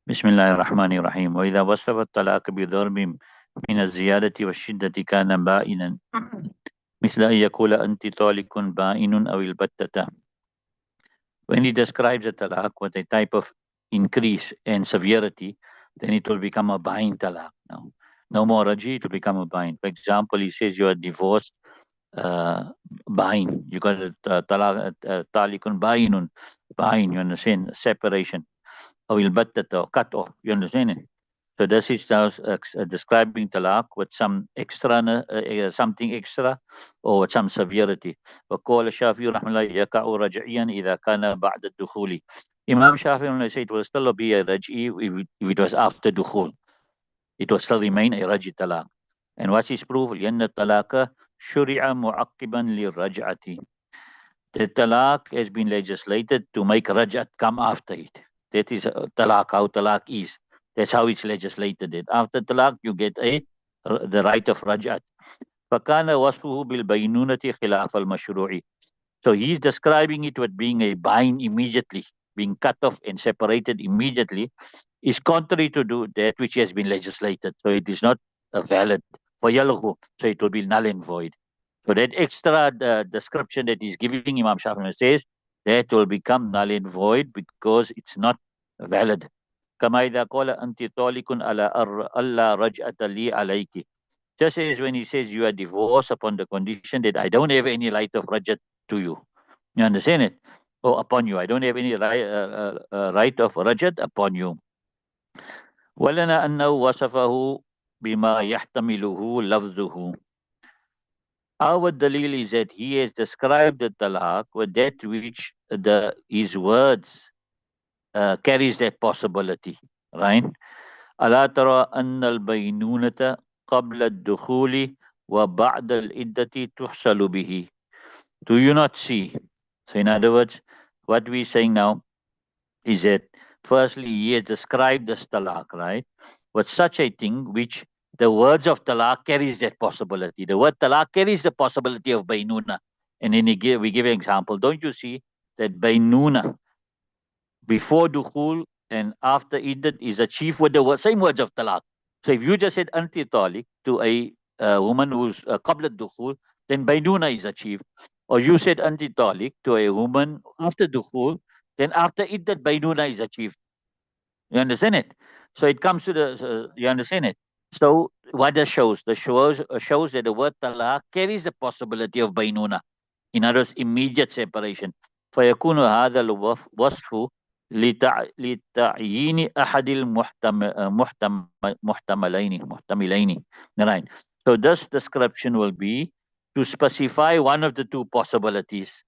بسم الله الرحمن الرحيم. وإذا وصف الطلاق بضرب من الزيادة والشدة كان بائنا مثل أن يقول أنت طالق بائن أو البتة. When he describes a talaq with a type of increase and severity, then it will become a bain talaq. Now, no more raji, it will become a bain. For example, he says you are divorced, bain. You got a talaq, talikun bainun, bain, you understand, separation. Or ilbattata, cut off, you understand it? So this is now describing talaq with some extra, something extra, or with some severity. وقال الشافعي رحمه الله يقع رجعيا إذا كان بعد الدخول. Imam Shafi'i will say it will still be a raj'i if it was after dukhul. It will still remain a raj'i talaq. And what's his proof? لأن الطلاق شرع معقبا للرجعة. The talaq has been legislated to make raj'at come after it. That is talaq, how talaq is. That's how it's legislated. It. After talaq, you get the right of raj'at. فَكَانَ وَصْفُهُ بِالْبَيْنُونَةِ خِلَافَ الْمَشْرُوعِ. So he's describing it with being a bain immediately, being cut off and separated immediately, is contrary to do that which has been legislated. So it is not valid. فَيَلْغُ. So it will be null and void. So that extra description that he's giving Imam Shafi'i says that will become null and void because it's not valid. كما إذا قال أنت طالق على ألا رجعة لي عليك. Just as when he says you are divorced upon the condition that I don't have any right of rajat to you. You understand it? Or upon you. I don't have any right of rajat upon you. ولنا أنه وصفه بما يحتمله لفظه. Our dalil is that he has described the talaq with that which his words carries that possibility, right? ألا ترى أن البينونة قبل الدخول وبعد العدة تحصل به. Do you not see? So in other words, what we're saying now is that firstly he has described this talaq, right? With such a thing which the words of talaq carries that possibility. The word talaq carries the possibility of bainuna. And then we give an example. Don't you see that bainuna before dukhul and after iddat is achieved with the same words of talaq. So if you just said anti talik to a woman who's qabla dukhul, then bainuna is achieved. Or you said anti talik to a woman after dukhul, then after iddat bainuna is achieved. You understand it? So it comes to you understand it? So what does shows? The shows that the word talaq carries the possibility of bainuna. In other words, immediate separation. فيكون هذا الوصف لتعيين أحد المحتملين. Right. So this description will be to specify one of the two possibilities.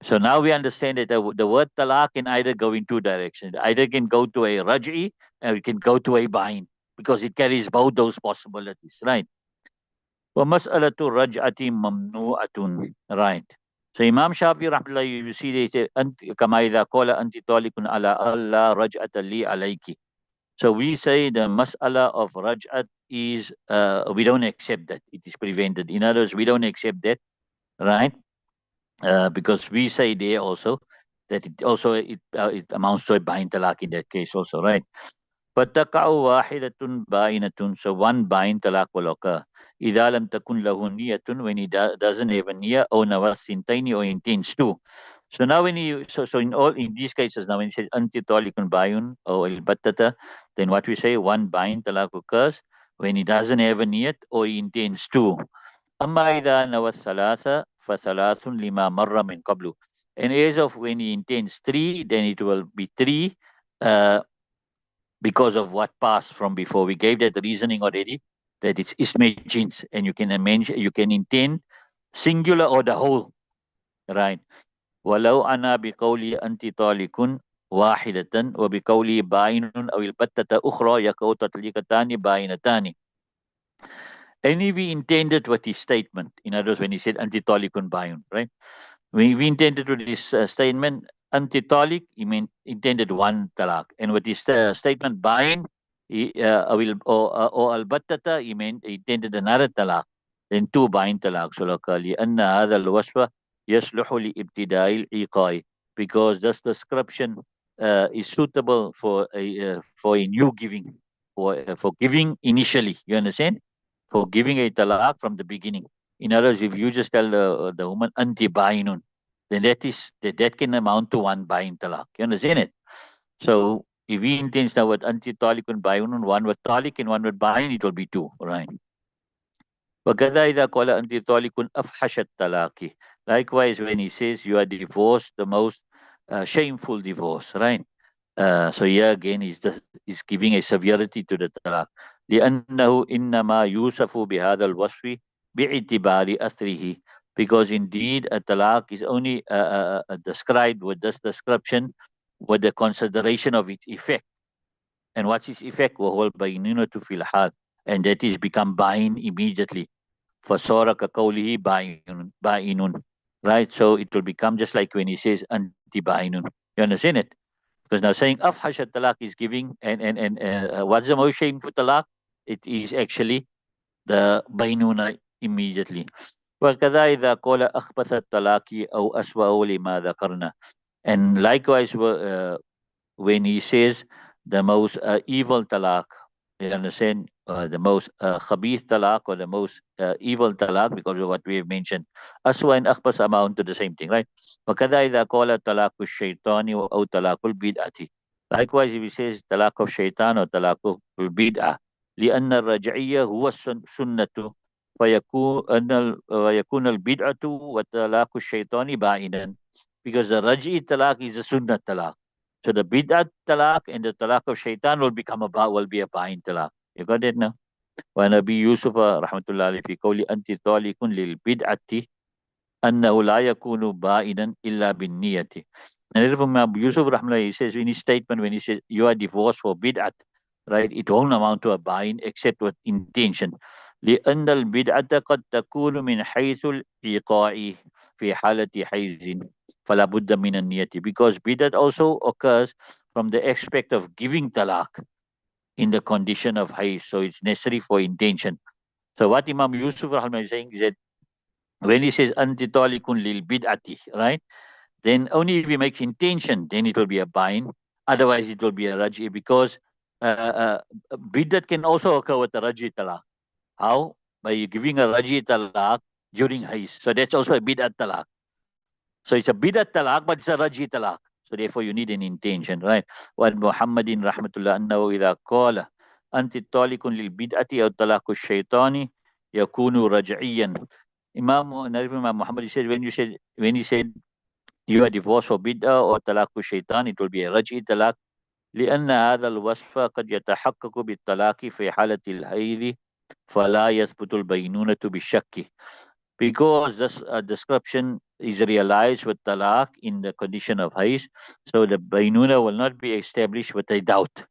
So now we understand that the word talaq can either go in two directions. Either can go to a raj'i or it can go to a bain because it carries both those possibilities, right? وَمَسْأَلَةُ الرَّجْعَةِ مَمْنُوعَةٌ. Right. So Imam Shafi rahmatullah, you see they say كَمَا إِذَا قَالَ أَنْتِ طَالِقٌ عَلَىٰ أَلَّا رَجْعَةَ لِي عَلَيْكِ. So we say the mas'ala of raj'at is we don't accept that. It is prevented. In other words, we don't accept that, right? Because we say there also that it amounts to a bain talaq in that case also, right? فَتَقَعُ وَاحِدَةٌ بَائِنَةٌ. So one bain talaq will occur. إِذَا لَمْ تَكُنْ لَهُ نِيَّةٌ, when he doesn't have a niyyah, or نَوَى الثِّنْتَيْنِ, or intends to. So now when he so in these cases now when he says anti talikun bayun or al-battata, then what we say one bain talaq occurs when he doesn't have a niyat or he intends to. أما إذا نوى الثلاثة فثلاث لما مر من قبل. And as of when he intends three, then it will be three because of what passed from before. We gave that reasoning already, that it's isme jins, and you can intend singular or the whole, right? ولو أنا بقولي أنت طالق واحدة وبقولي باين أو البتة أخرى يكون تطليقتان باينتان. And we intended with his statement. In other words, when he said anti talikun bayun, right? We intended with this statement anti talik, he intended one talak, and with his statement bayin, or al battata, he intended another talak. Then two bayin talak. So locally, anna hadha al wasfa yasluhu li ibtida'il iqai, because this description is suitable for a new giving, for giving initially. You understand? For giving a talaq from the beginning. In other words, if you just tell the woman anti bainun, then that can amount to one bain talaq. You understand it? So if he intends now with anti talikun bainun, one with talik and one with bain, it will be two, right? وكذا إذا قال أنت طالق أفحش الطلاق. Likewise, when he says you are divorced, the most shameful divorce, right? So here again, he's giving a severity to the talaq. لأنه إنما يوصف بهذا الوصف باعتبار أثره. Because indeed a talaq is only described with this description with the consideration of its effect. And what's its effect? وهو البينونة في الحال. And that is become bain immediately. فَصَارَ كَقَوْلِهِ بَائِنٌ. Right? So it will become just like when he says anti-ba'inun. You understand it? Because now saying afhash talaq is giving, and what's the most shameful talaq? It is actually the bainuna immediately. وَكَذَا إِذَا قَالَ أَخْبَثَ الطَّلَاقِ أَوْ أَسْوَأُ لِمَا ذَكَرْنَا. And likewise, when he says the most evil talaq, you understand, the most khabith talaq, or the most evil talaq, because of what we have mentioned. Aswa and akhbas amount to the same thing, right? وَكَذَا إِذَا قَالَ طَلَاقُ الشَّيْطَانِ أَوْ طَلَاقُ الْبِدْعَةِ. Likewise, if he says talaq of shaitan or talaq of bid'ah, لأن الرجعية هو السنة ويكون البدعة وطلاق الشيطان باعنا. Because the raj'i talaq is a sunnah talaq. So the bid'at talaq and the talaq of shaitan will be a ba'in talaq. You got it now? ونبي يوسف رحمة الله عليه في قول أنت طالق للبدعة أنه لا يكون بائنا إلا بالنية. And therefore, Abu Yusuf Rahmanullah, he says in his statement, when he says you are divorced for bid'at, right, it won't amount to a bain except with intention. لأن البدعة قد تكون من حيث الإيقاع في حالة حيز فلا بد من النية. Because bid'at also occurs from the aspect of giving talaq in the condition of hayz, so it's necessary for intention. So what Imam Yusuf Rahman is saying is that when he says anti talikun lil bid'ati, right, then only if he makes intention, then it will be a bain. Otherwise, it will be a raj'i, because bid'at can also occur with a raj'i talaq. How? By giving a raj'i talaq during hayz. So that's also a bid'at talaq. So it's a bid'at talaq, but it's a raj'i talaq. So therefore, you need an intention, right? وعن محمد رحمة الله أنه إذا قال أنت طالق للبدعة أو طلاق الشيطان يكون رجعيا. Imam Muhammad says when he said you are divorced for bid'ah or talaq shaitan, it will be a raj'i talaq. لأن هذا الوصف قد يتحقق بالطلاق في حالة الحيض فلا يثبت البينونة بالشك. Because this description is realized with talaq in the condition of hayz, so the bainuna will not be established with a doubt.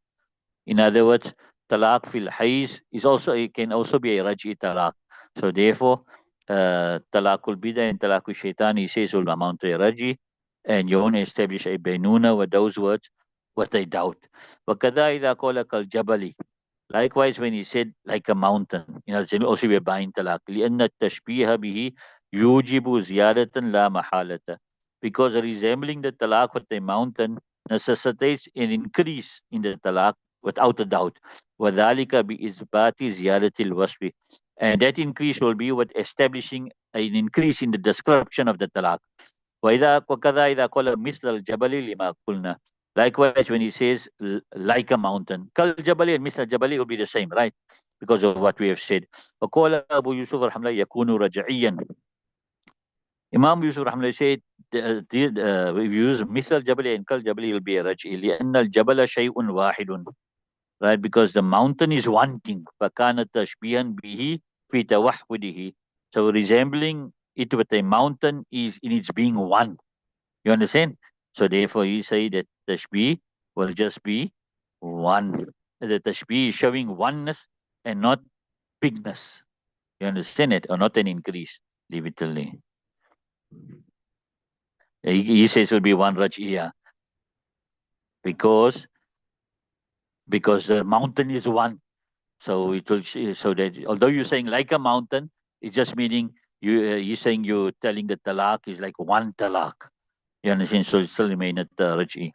In other words, talaq fil hayz is also, it can also be a raj'i talaq. So therefore, talaqul bid'ah and talaqul shaitan, he says, will amount to a raj'i, and you won't establish a bainuna with those words with a doubt. وَكَذَا إِذَا قَالَ كَالْجَبَلِ. Likewise, when he said like a mountain, it's also be a bain talaq. لأن التشبيه به يوجب زيادة لا محالة. Because resembling the talaq with a mountain necessitates an increase in the talaq without a doubt. وذلك بإثبات زيادة الوصف. And that increase will be with establishing an increase in the description of the talaq. وكذا إذا قال مثل الجبل لما قلنا. Likewise, when he says like a mountain, Kal Jabali and Misal Jabali will be the same, right? Because of what we have said. وقال أبو يوسف رحمه الله يكون رجعيا. Imam Yusuf Rahman said, if you use Misal Jabali and Kal Jabali, it will be a raj'i. لأن الجبل شيء واحد. Right? Because the mountain is one thing. فكان تشبيها به في توحده. So resembling it with a mountain is in its being one. You understand? So therefore, he say that tashbih will just be one. The tashbih is showing oneness and not bigness. You understand it? Or not an increase. Leave it till there. He says it will be one raj'iyah. Because the mountain is one. So it will, so that although you're saying like a mountain, it's just meaning you're saying you're telling the talaq is like one talaq. You understand? So it still remain at the raj'i.